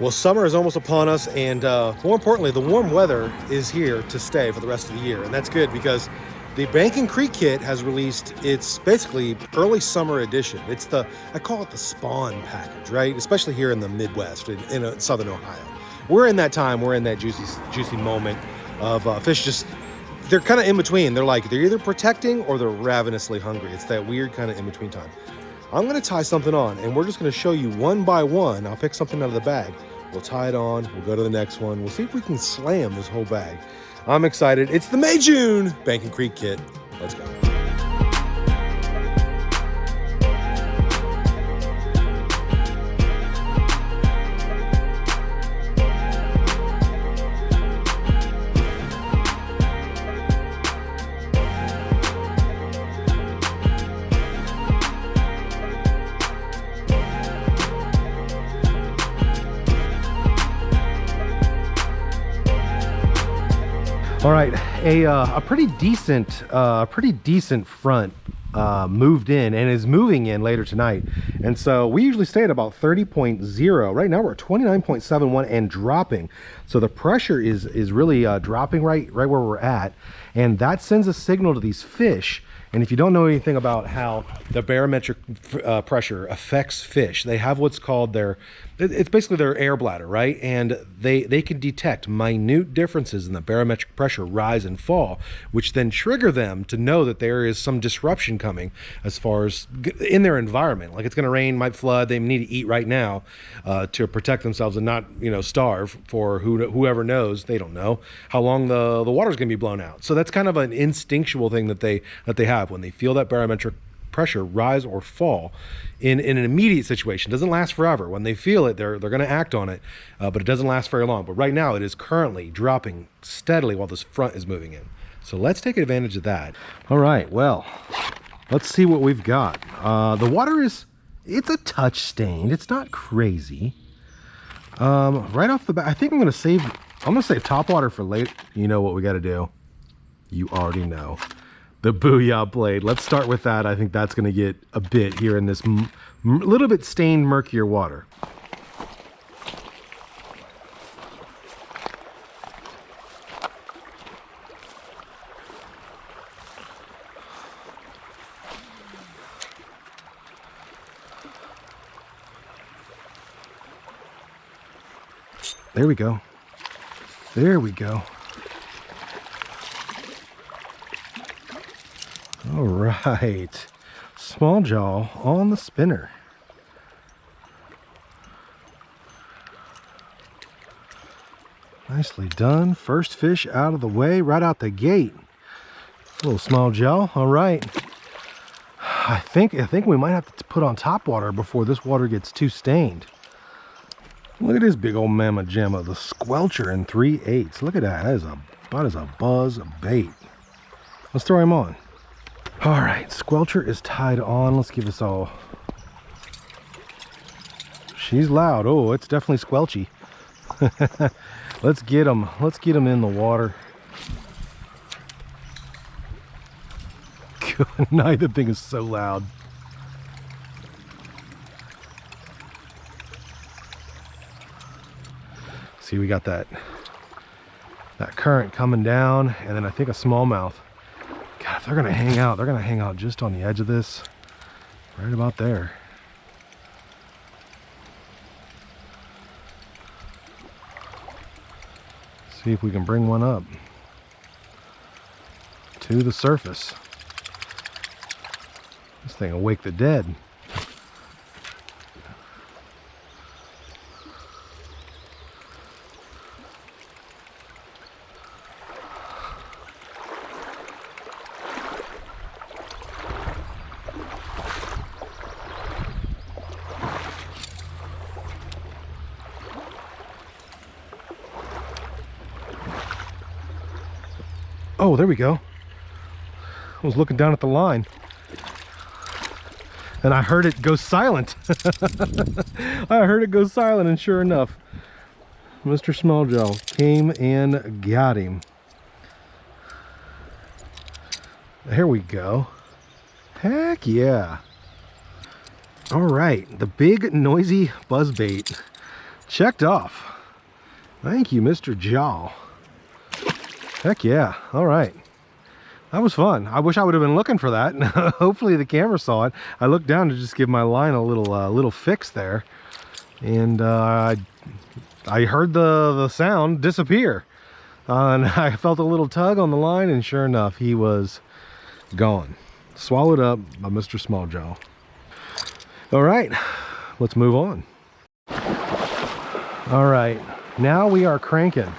Well, summer is almost upon us, and more importantly, the warm weather is here to stay for the rest of the year. And that's good because the Banking Creek kit has released its basically early summer edition. It's I call it the spawn package, right? Especially here in the Midwest, in southern Ohio. We're in that time, we're in that juicy moment of fish just, they're kind of in between. They're either protecting or they're ravenously hungry. It's that weird kind of in between time. I'm gonna tie something on, and we're just gonna show you one by one. I'll pick something out of the bag. We'll tie it on, we'll go to the next one. We'll see if we can slam this whole bag. I'm excited. It's the May-June Banking Creek kit. Let's go. All right, a pretty decent front moved in and is moving in later tonight. And so we usually stay at about 30.0. Right now we're at 29.71 and dropping. So the pressure is really dropping right where we're at. And that sends a signal to these fish. And if you don't know anything about how the barometric pressure affects fish, they have what's called it's basically their air bladder, right? And they can detect minute differences in the barometric pressure rise and fall, which then trigger them to know that there is some disruption coming as far as in their environment. Like it's gonna rain, might flood, they need to eat right now to protect themselves and not, starve for whoever knows, they don't know how long the water's gonna be blown out. So that's kind of an instinctual thing that they have when they feel that barometric pressure rise or fall in an immediate situation. It doesn't last forever. When they feel it, they're going to act on it, but it doesn't last very long. But right now it is currently dropping steadily while this front is moving in. So let's take advantage of that. All right, well, let's see what we've got. The water it's a touch stained. It's not crazy. Right off the bat, I think I'm going to save top water for late. You know what we got to do. You already know. The Booyah blade. Let's start with that. I think that's going to get a bit here in this little bit stained, murkier water. There we go. There we go. All right, small jaw on the spinner. Nicely done. First fish out of the way, right out the gate. A little small jaw. All right. I think we might have to put on top water before this water gets too stained. Look at this big old mamma jamma, the squelcher in 3/8. Look at that. That is about as a buzz bait. Let's throw him on. All right, squelcher is tied on. Let's give this all. She's loud. Oh, it's definitely squelchy. Let's get him. Let's get him in the water. Good night. The thing is so loud. See, we got that current coming down, and then I think a smallmouth. God, if they're gonna hang out, they're gonna hang out just on the edge of this, right about there. See if we can bring one up to the surface. This thing will wake the dead. Oh, there we go. I was looking down at the line and I heard it go silent. I heard it go silent, and sure enough, Mr. Smalljaw came and got him. Here we go. Heck yeah. All right, the big noisy buzzbait checked off. Thank you, Mr. Jaw. Heck yeah. All right. That was fun. I wish I would have been looking for that. Hopefully the camera saw it. I looked down to just give my line a little fix there. And I heard the sound disappear. And I felt a little tug on the line, and sure enough, he was gone. Swallowed up by Mr. Smalljaw. All right, let's move on. All right, now we are cranking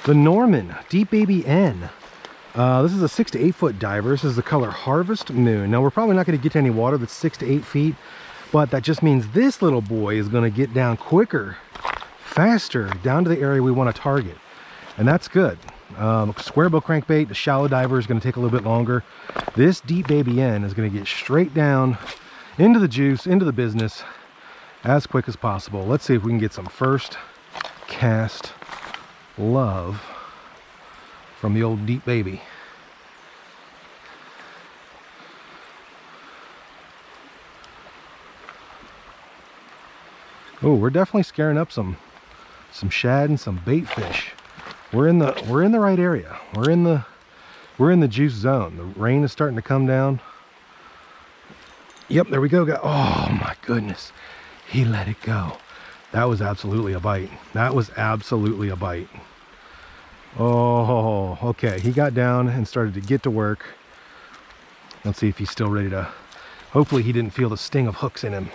the Norman Deep Baby N. This is a 6 to 8 foot diver. This is the color Harvest Moon. Now we're probably not going to get to any water that's 6 to 8 feet, but that just means this little boy is going to get down quicker, faster, down to the area we want to target. And that's good. Square bill crankbait, the shallow diver is going to take a little bit longer. This Deep Baby N is going to get straight down into the juice, into the business as quick as possible. Let's see if we can get some first cast love from the old Deep Baby. Oh, we're definitely scaring up some shad and some bait fish. We're in the right area. We're in the juice zone. The rain is starting to come down. Yep, there we go. Oh my goodness. He let it go. That was absolutely a bite. That was absolutely a bite. Oh, okay. He got down and started to get to work. Let's see if he's still ready to, hopefully he didn't feel the sting of hooks in him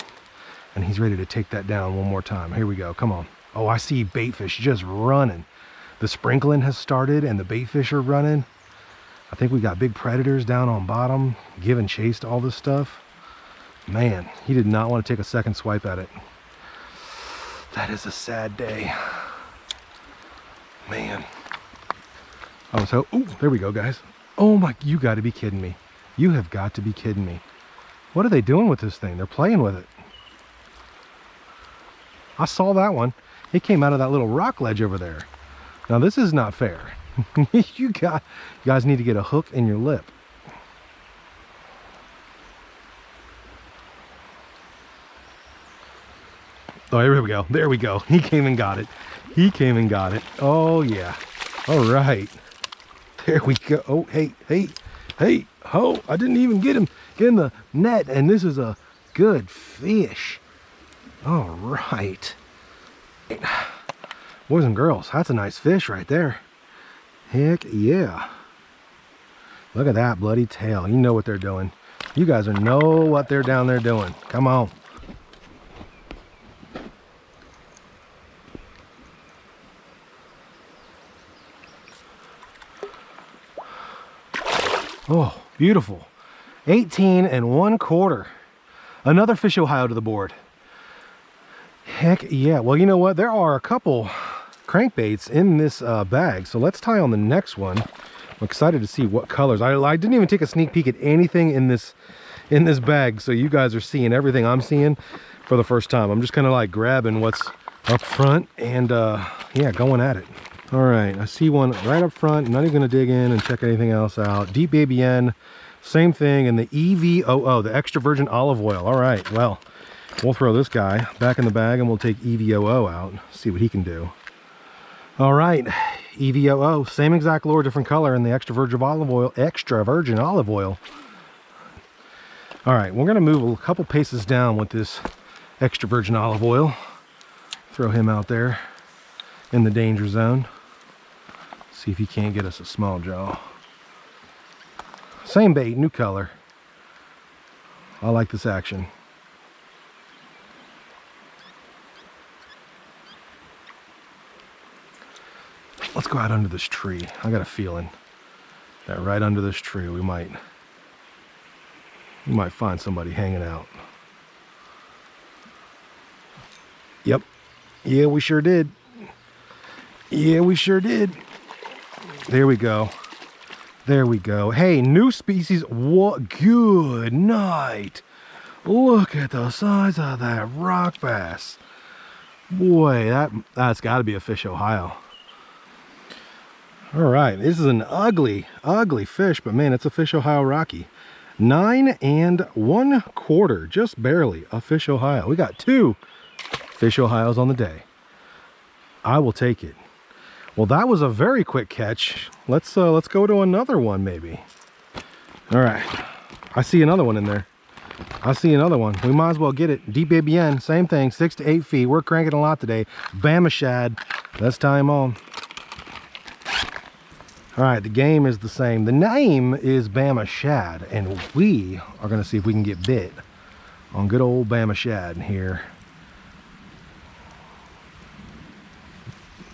and he's ready to take that down one more time. Here we go. Come on. Oh, I see bait fish just running. The sprinkling has started and the bait fish are running. I think we got big predators down on bottom giving chase to all this stuff. Man, he did not want to take a second swipe at it. That is a sad day. Man. Oh, so, oh, there we go, guys. Oh my, you got to be kidding me. You have got to be kidding me. What are they doing with this thing? They're playing with it. I saw that one. It came out of that little rock ledge over there. Now this is not fair. You guys need to get a hook in your lip. Oh, here we go. There we go. He came and got it. He came and got it. Oh yeah. All right. There we go. Oh, hey. Oh, I didn't even get him in the net, and this is a good fish. All right. Boys and girls, that's a nice fish right there. Heck yeah. Look at that bloody tail. You know what they're doing. You guys know what they're down there doing. Come on. Oh, beautiful. 18 1/4. Another Fish Ohio to the board. Heck yeah. Well, you know what? There are a couple crankbaits in this bag. So let's tie on the next one. I'm excited to see what colors. I didn't even take a sneak peek at anything in this bag. So you guys are seeing everything I'm seeing for the first time. I'm just kind of like grabbing what's up front and yeah, going at it. All right, I see one right up front. I'm not even gonna dig in and check anything else out. Deep Baby N, same thing, and the EVOO, the extra virgin olive oil. All right, well, we'll throw this guy back in the bag and we'll take EVOO out, see what he can do. All right, EVOO, same exact lure, different color, and the extra virgin olive oil. All right, we're gonna move a couple paces down with this extra virgin olive oil. Throw him out there in the danger zone. See if he can't get us a small jaw. Same bait, new color. I like this action. Let's go out under this tree. I got a feeling that right under this tree we might find somebody hanging out. Yep. Yeah, we sure did. Yeah, we sure did. There we go. There we go. Hey, new species. What? Good night. Look at the size of that rock bass. Boy, that's got to be a Fish Ohio. All right, this is an ugly fish, but man, it's a Fish Ohio Rocky. 9 1/4, just barely a Fish Ohio. We got 2 Fish Ohios on the day. I will take it. Well, that was a very quick catch. Let's go to another one maybe. All right, I see another one in there. I see another one. We might as well get it. Deep ABN, same thing, 6 to 8 feet. We're cranking a lot today. Bama shad. Let's tie him on. All right, the game is the same. The name is Bama shad, and we are going to see if we can get bit on good old Bama shad here.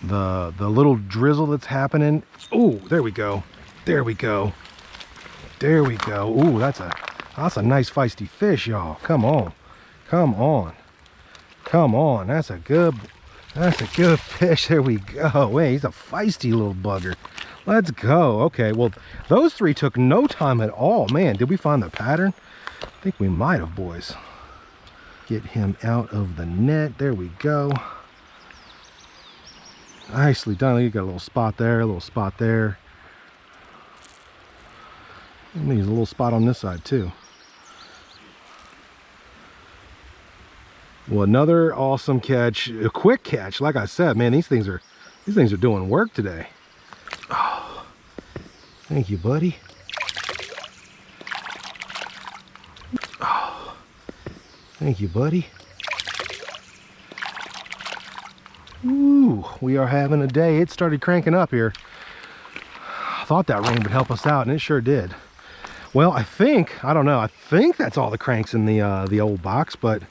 The little drizzle that's happening. Oh, there we go. There we go. There we go. Ooh, that's a nice feisty fish, y'all. Come on. Come on. Come on. That's a good fish. There we go. Wait, he's a feisty little bugger. Let's go. Okay, well, those three took no time at all. Man, did we find the pattern? I think we might have, boys. Get him out of the net. There we go. Nicely done. You got a little spot there, a little spot there. And there's a little spot on this side too. Well, another awesome catch, a quick catch. Like I said, man, these things are doing work today. Oh, thank you, buddy. Oh, thank you, buddy. Ooh, we are having a day. It started cranking up here. I thought that rain would help us out, and it sure did. Well, I don't know, I think that's all the cranks in the old box, but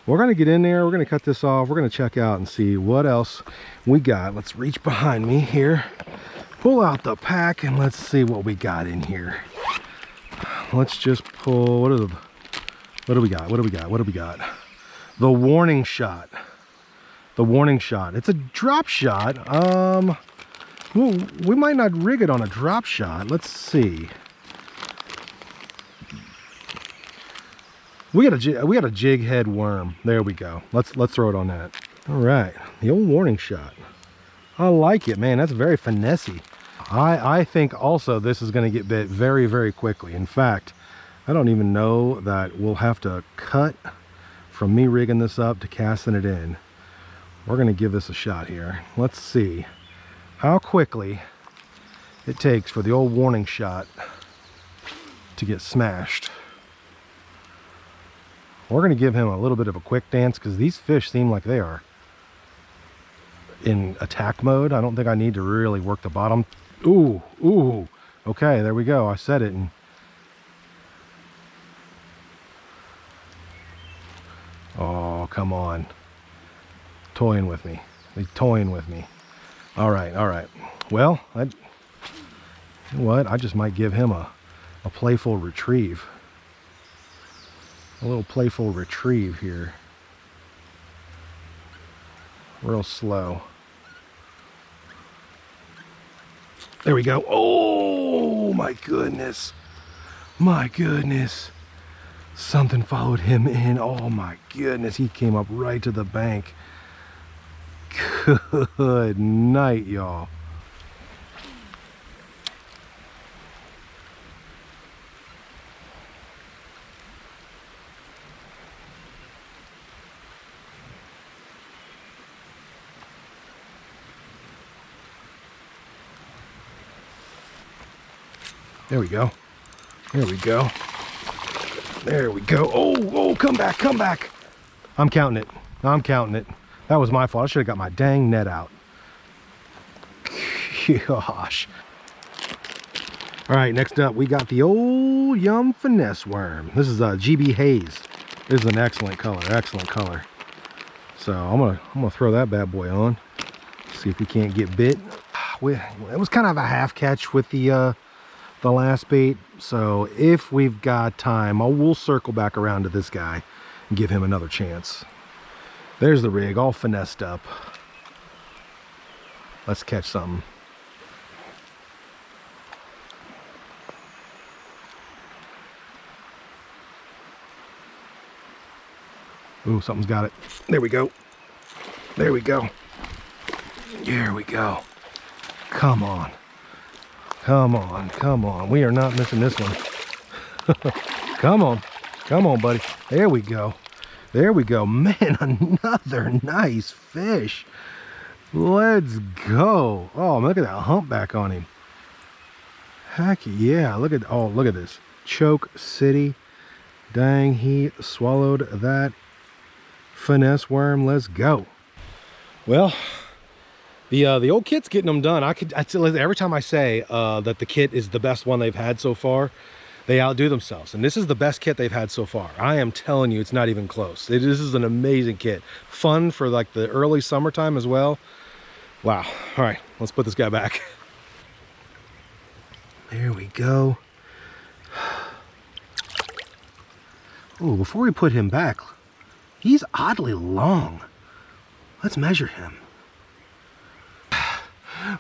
we're gonna get in there, we're gonna cut this off, we're gonna check out and see what else we got. Let's reach behind me here, pull out the pack, and let's see what we got in here. Let's just pull, what do we got? What do we got? What do we got? The warning shot. The warning shot. It's a drop shot. Well, we might not rig it on a drop shot. Let's see. We got a jig head worm. There we go. Let's throw it on that. All right, the old warning shot. I like it, man. That's very finessey. I think also this is going to get bit very, very quickly. In fact, I don't even know that we'll have to cut from me rigging this up to casting it in. We're going to give this a shot here. Let's see how quickly it takes for the old warning shot to get smashed. We're going to give him a little bit of a quick dance because these fish seem like they are in attack mode. I don't think I need to really work the bottom. Ooh, ooh. Okay, there we go. I said it. And oh, come on. Toying with me. He's toying with me. All right, all right. Well, you know what? I just might give him a playful retrieve. A little playful retrieve here. Real slow. There we go. Oh my goodness. My goodness. Something followed him in. Oh my goodness. He came up right to the bank. Good night, y'all. There we go. There we go. There we go. Oh, oh, come back, come back. I'm counting it. I'm counting it. That was my fault. I should have got my dang net out. Gosh. All right, next up, we got the old Yum Finesse worm. This is a GB Haze. This is an excellent color, excellent color. So I'm gonna throw that bad boy on. See if we can't get bit. It was kind of a half catch with the last bait. So if we've got time, we'll circle back around to this guy and give him another chance. There's the rig, all finessed up. Let's catch something. Ooh, something's got it. There we go. There we go. There we go. Come on. Come on, come on. We are not missing this one. Come on. Come on, buddy. There we go. There we go. Man, another nice fish. Let's go. Oh, look at that humpback on him. Heck yeah. Look at, oh, look at this. Choke City. Dang, he swallowed that finesse worm. Let's go. Well, the old kit's getting them done. Every time I say that the kit is the best one they've had so far, they outdo themselves. And this is the best kit they've had so far. I am telling you, it's not even close. This is an amazing kit. Fun for like the early summertime as well. Wow. All right, let's put this guy back. There we go. Oh, before we put him back, he's oddly long. Let's measure him.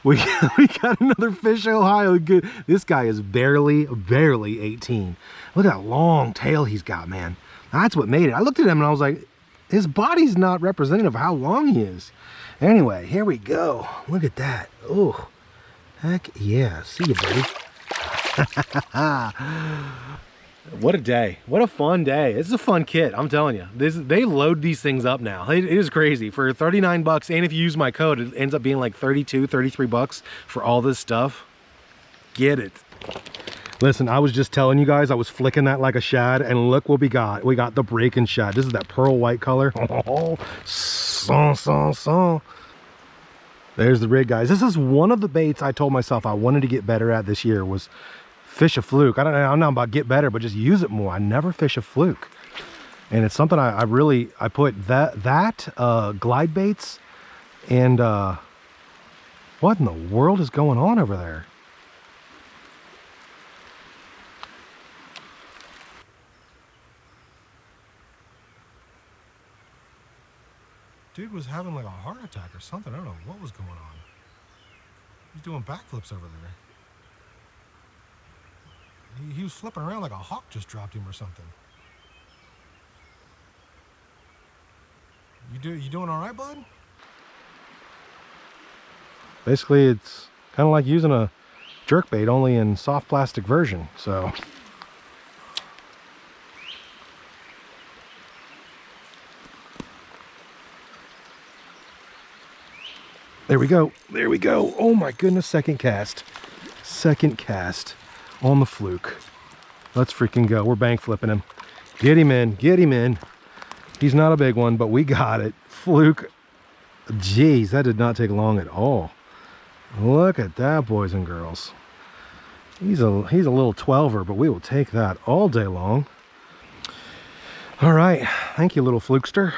We got another fish Ohio. Good. This guy is barely 18. Look at that long tail he's got, man. That's what made it. I looked at him and I was like, his body's not representative of how long he is. Anyway, here we go. Look at that. Oh, heck yeah. See you, buddy. What a day. What a fun day. This is a fun kit, I'm telling you. They load these things up now. It is crazy. For 39 bucks, and if you use my code, it ends up being like 32, 33 bucks for all this stuff. Get it. Listen, I was just telling you guys, I was flicking that like a shad, and look what we got. We got the breaking shad. This is that pearl white color. Oh, there's the rig, guys. This is one of the baits I told myself I wanted to get better at this year, was fish a fluke. I'm not about get better, but just use it more. I never fish a fluke. And it's something I put glide baits and what in the world is going on over there? Dude was having like a heart attack or something. I don't know what was going on. He's doing backflips over there. He was flipping around like a hawk just dropped him or something. You doing all right, bud? Basically, it's kind of like using a jerkbait, only in soft plastic version. So there we go. There we go. Oh my goodness, second cast. Second cast on the fluke. Let's freaking go. We're bank flipping him. Get him in. Get him in. He's not a big one, but we got it. Fluke. Jeez, that did not take long at all. Look at that, boys and girls. He's a little 12er, but we will take that all day long. All right. Thank you, little flukester.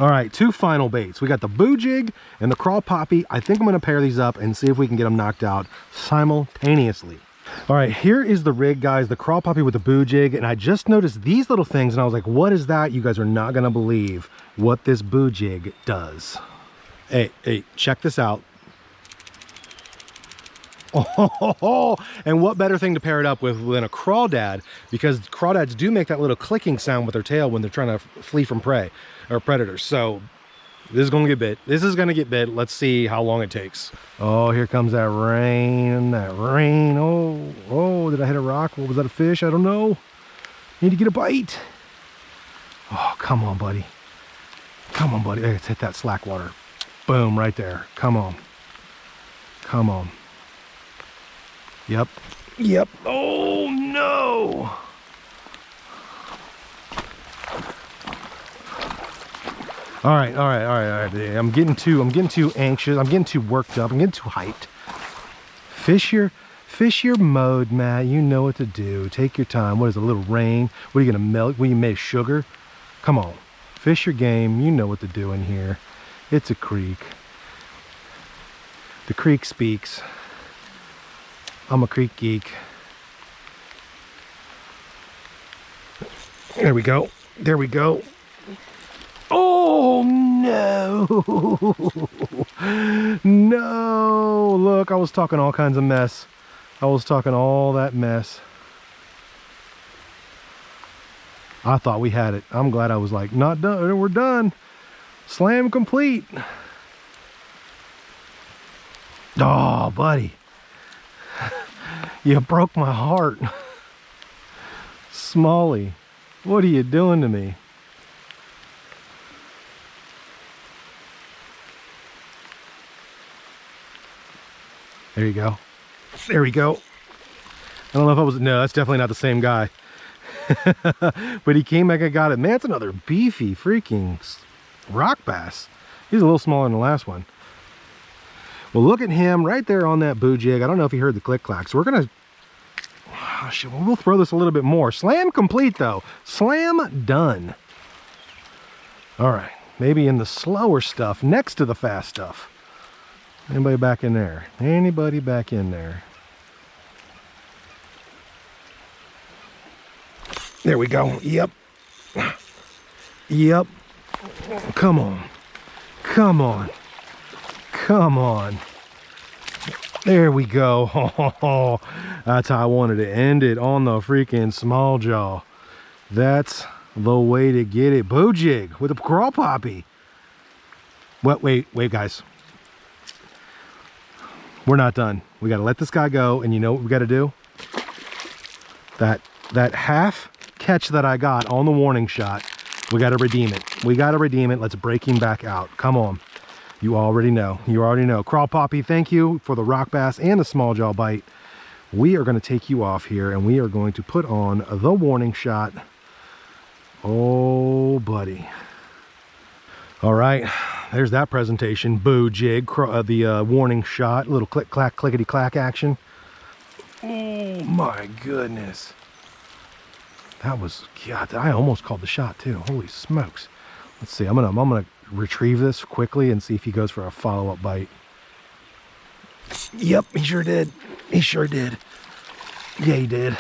All right, two final baits. We got the boo jig and the craw poppy. I think I'm gonna pair these up and see if we can get them knocked out simultaneously. All right, here is the rig, guys, the craw poppy with the boo jig. And I just noticed these little things and I was like, what is that? You guys are not gonna believe what this boo jig does. Hey, check this out. Oh, and what better thing to pair it up with than a crawdad, because crawdads do make that little clicking sound with their tail when they're trying to flee from prey or predators. So this is gonna get bit. This is gonna get bit. Let's see how long it takes. Oh, here comes that rain. That rain. Oh, did I hit a rock? What was that, a fish? I don't know. Need to get a bite. Oh, come on, buddy. Come on, buddy. Let's hit that slack water. Boom, right there. Come on. Come on. Yep. Oh no. All right. I'm getting too anxious. I'm getting too worked up. I'm getting too hyped. Fish your mode, Matt. You know what to do. Take your time. What is a little rain? What are you gonna melt? What, you made sugar? Come on. Fish your game. You know what to do in here. It's a creek. The creek speaks. I'm a creek geek. There we go. There we go. Oh no. No. Look, I was talking all kinds of mess. I was talking all that mess. I thought we had it. I'm glad I was like, not done. We're done. Slam complete. Oh, buddy. You broke my heart. Smalley, what are you doing to me? There you go. There we go. I don't know if I was, no, that's definitely not the same guy. But he came back and got it. Man, that's another beefy freaking rock bass. He's a little smaller than the last one. Well, look at him right there on that boo jig. I don't know if he heard the click clack. So we're gonna, we'll throw this a little bit more. Slam complete though. Slam done. All right, maybe in the slower stuff next to the fast stuff. Anybody back in there? Anybody back in there? There we go. Yep. Yep. Come on. Come on. Come on. There we go. Oh, that's how I wanted to end it, on the freaking small jaw. That's the way to get it. Boo jig with a craw poppy. What? Wait, guys. We're not done. We got to let this guy go, and you know what we got to do? That half catch that I got on the warning shot, we got to redeem it. We got to redeem it. Let's break him back out. Come on. You already know. You already know. Craw poppy, thank you for the rock bass and the small jaw bite. We are going to take you off here, and we are going to put on the warning shot. Oh, buddy. All right. There's that presentation. Boo jig, the warning shot, little click clack clickety clack action. Oh my goodness, that was, God, I almost called the shot too. Holy smokes. Let's see, I'm gonna retrieve this quickly and see if he goes for a follow-up bite. Yep, he sure did. He sure did. Yeah, he did.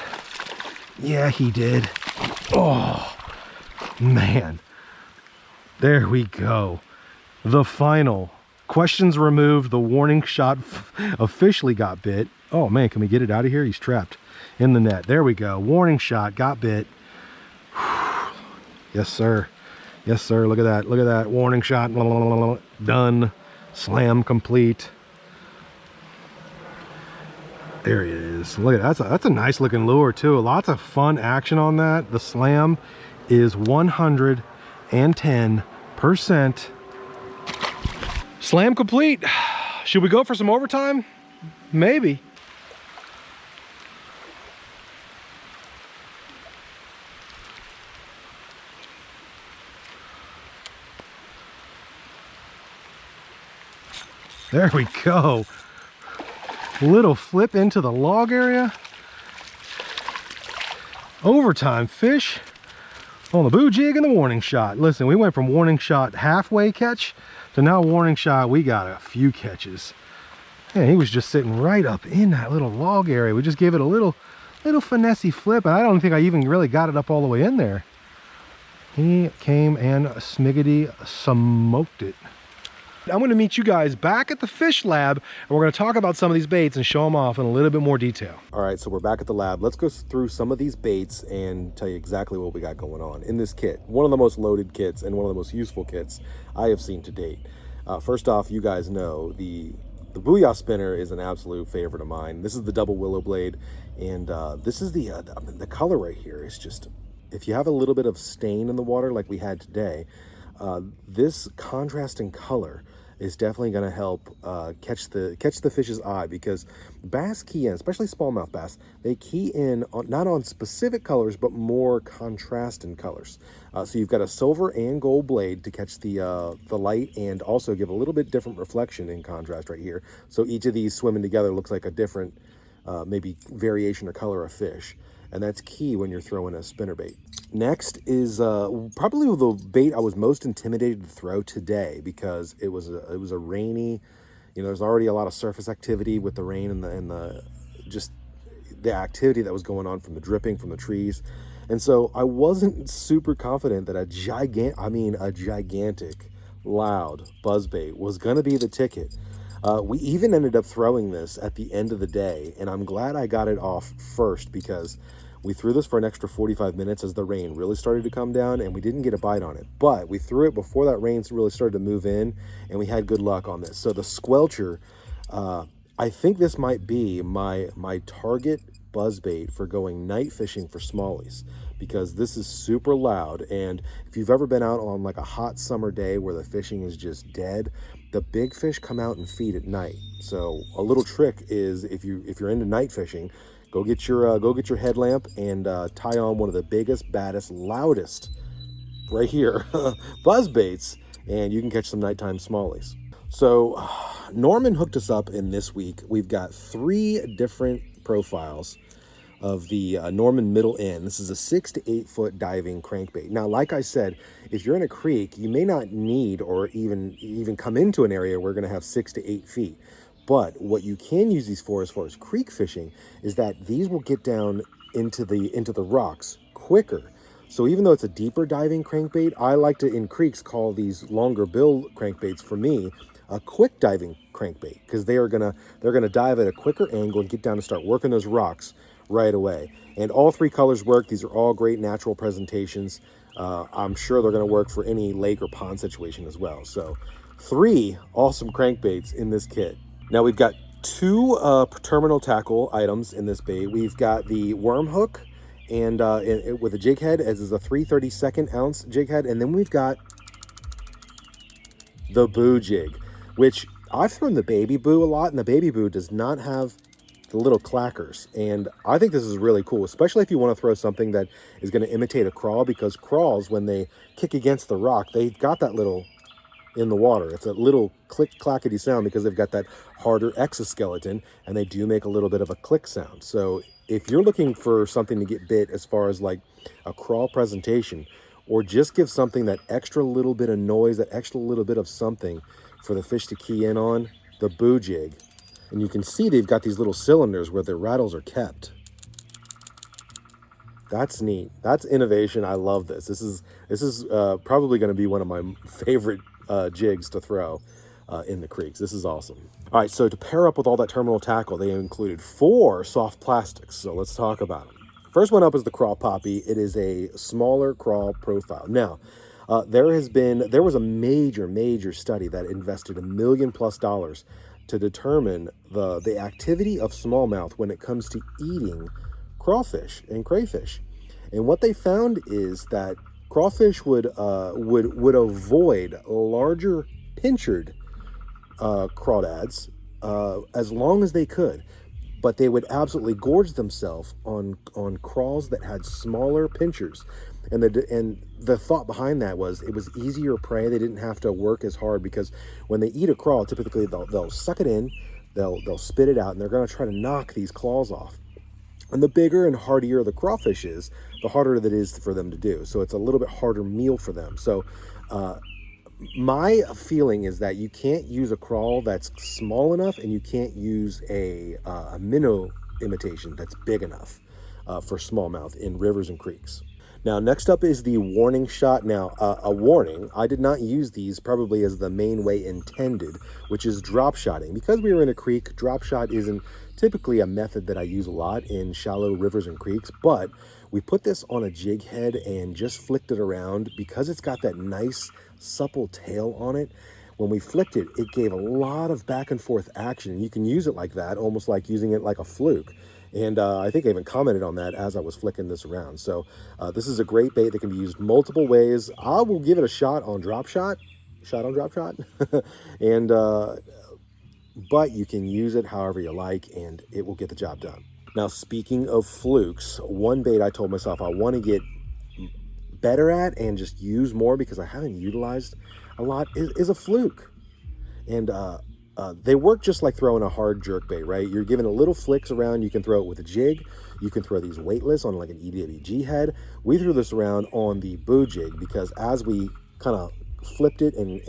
Yeah, he did. Oh man, there we go. The final. Questions removed. The warning shot officially got bit. Oh man, can we get it out of here? He's trapped in the net. There we go. Warning shot got bit. Yes, sir. Yes, sir. Look at that. Look at that. Warning shot. Done. Slam complete. There he is. Look at that. That's a nice looking lure too. Lots of fun action on that. The slam is 110%. Slam complete. Should we go for some overtime? Maybe. There we go. Little flip into the log area. Overtime fish on the boo jig and the warning shot. Listen, we went from warning shot halfway catch to now warning shot. We got a few catches. And he was just sitting right up in that little log area. We just gave it a little finessey flip, and I don't think I even really got it up all the way in there. He came and smiggity smoked it. I'm going to meet you guys back at the fish lab, and we're going to talk about some of these baits and show them off in a little bit more detail. All right, so we're back at the lab. Let's go through some of these baits and tell you exactly what we got going on in this kit. One of the most loaded kits and one of the most useful kits I have seen to date. First off, you guys know the Booyah spinner is an absolute favorite of mine. This is the double willow blade, and this is the color right here is just, if you have a little bit of stain in the water like we had today, this contrasting color is definitely going to help catch the fish's eye, because bass key in, especially smallmouth bass, they key in not on specific colors but more contrast in colors. So you've got a silver and gold blade to catch the light and also give a little bit different reflection in contrast right here. So each of these swimming together looks like a different maybe variation or color of fish. And that's key when you're throwing a spinnerbait. Next is probably the bait I was most intimidated to throw today, because it was a rainy, there's already a lot of surface activity with the rain and the just the activity that was going on from the dripping from the trees. And so I wasn't super confident that a gigantic loud buzzbait was gonna be the ticket. We even ended up throwing this at the end of the day, and I'm glad I got it off first, because we threw this for an extra 45 minutes as the rain really started to come down, and we didn't get a bite on it. But we threw it before that rain really started to move in, and we had good luck on this. So the squelcher, I think this might be my target buzzbait for going night fishing for smallies, because this is super loud. And if you've ever been out on like a hot summer day where the fishing is just dead, the big fish come out and feed at night. So a little trick is if you're into night fishing, go get your headlamp and tie on one of the biggest, baddest, loudest right here buzz baits, and you can catch some nighttime smallies. So Norman hooked us up in this week. We've got 3 different profiles of the Norman middle end. This is a 6 to 8 foot diving crankbait. Now, like I said, if you're in a creek, you may not need or even come into an area where we're going to have 6 to 8 feet. But what you can use these for as far as creek fishing is that these will get down into the rocks quicker. So even though it's a deeper diving crankbait, I like to, in creeks, call these longer bill crankbaits, for me, a quick diving crankbait, because they're gonna dive at a quicker angle and get down and start working those rocks right away. And all 3 colors work. These are all great natural presentations. I'm sure they're gonna work for any lake or pond situation as well. So 3 awesome crankbaits in this kit. Now we've got 2 terminal tackle items in this bait. We've got the worm hook and with a jig head, as is a 3/32 ounce jig head, and then we've got the boo jig, which I've thrown the baby boo a lot, and the baby boo does not have the little clackers, and I think this is really cool, especially if you want to throw something that is going to imitate a craw, because craws, when they kick against the rock, they've got that little in the water. It's a little click clackety sound because they've got that harder exoskeleton, and they do make a little bit of a click sound. So if you're looking for something to get bit as far as like a crawl presentation, or just give something that extra little bit of noise, that extra little bit of something for the fish to key in on, the boo jig. And you can see they've got these little cylinders where their rattles are kept. That's neat. That's innovation. I love this. This is probably going to be one of my favorite jigs to throw in the creeks. This is awesome. All right, so to pair up with all that terminal tackle, they included 4 soft plastics. So let's talk about them. First one up is the craw poppy. It is a smaller craw profile. Now, there was a major study that invested $1 million+ to determine the activity of smallmouth when it comes to eating crawfish and crayfish. And what they found is that crawfish would avoid larger pinchered crawdads as long as they could, but they would absolutely gorge themselves on craws that had smaller pinchers. And the thought behind that was it was easier prey. They didn't have to work as hard, because when they eat a craw, typically they'll suck it in, they'll spit it out, and they're going to try to knock these claws off. And the bigger and hardier the crawfish is, the harder it is for them to do. So it's a little bit harder meal for them. So my feeling is that you can't use a crawl that's small enough, and you can't use a minnow imitation that's big enough for smallmouth in rivers and creeks. Now, next up is the warning shot. Now, a warning, I did not use these probably as the main way intended, which is drop shotting. Because we were in a creek, drop shot isn't typically a method that I use a lot in shallow rivers and creeks, but we put this on a jig head and just flicked it around. Because it's got that nice supple tail on it, when we flicked it, it gave a lot of back and forth action. You can use it like that, almost like using it like a fluke. And I think I even commented on that as I was flicking this around. So this is a great bait that can be used multiple ways. I will give it a shot on drop shot. And but you can use it however you like, and it will get the job done. Now, speaking of flukes, one bait I told myself I want to get better at and just use more, because I haven't utilized a lot, is a fluke. And they work just like throwing a hard jerk bait, right? You're giving a little flicks around. You can throw it with a jig. You can throw these weightless on like an EWG head. We threw this around on the boo jig because as we kind of flipped it and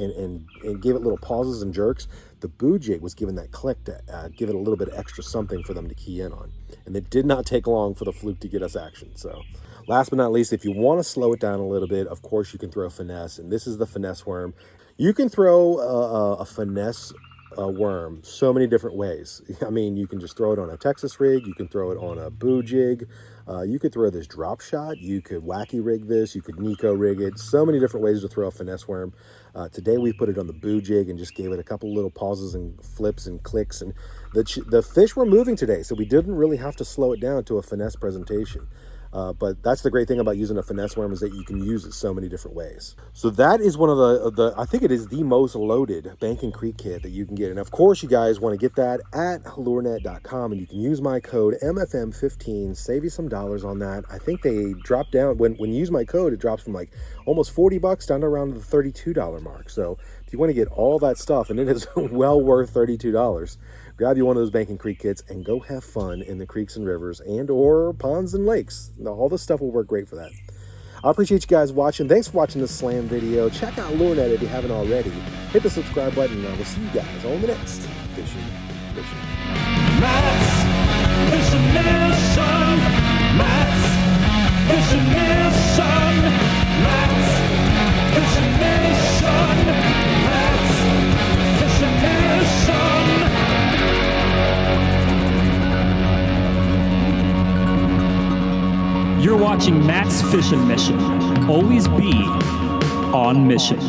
gave it little pauses and jerks, the boo jig was giving that click to give it a little bit of extra something for them to key in on. And it did not take long for the fluke to get us action. So last but not least, if you want to slow it down a little bit, of course you can throw Finesse, and this is the Finesse worm. You can throw a Finesse worm so many different ways. I mean, you can just throw it on a Texas rig, you can throw it on a boo jig, you could throw this drop shot, you could wacky rig this, you could Nico rig it. So many different ways to throw a Finesse worm. Today we put it on the boo jig and just gave it a couple little pauses and flips and clicks, and the fish were moving today, so we didn't really have to slow it down to a Finesse presentation. But that's the great thing about using a finesse worm, is that you can use it so many different ways. So that is one of the I think it is the most loaded bank and creek kit that you can get. And of course, you guys want to get that at lurenet.com, and you can use my code MFM15, save you some dollars on that. I think they drop down, when you use my code, it drops from like almost $40 down to around the $32 mark. So if you want to get all that stuff, and it is well worth $32, grab you one of those bank and creek kits and go have fun in the creeks and rivers and or ponds and lakes. All this stuff will work great for that. I appreciate you guys watching. Thanks for watching this slam video. Check out LureNet if you haven't already. Hit the subscribe button, and I will see you guys on the next Fishing. Matt's Fishing Mission. Matt's Fishing Mission. Matt's Fishing Mission. Matt's Fishing Mission. You're watching Matt's Fishing Mission. Always be on mission.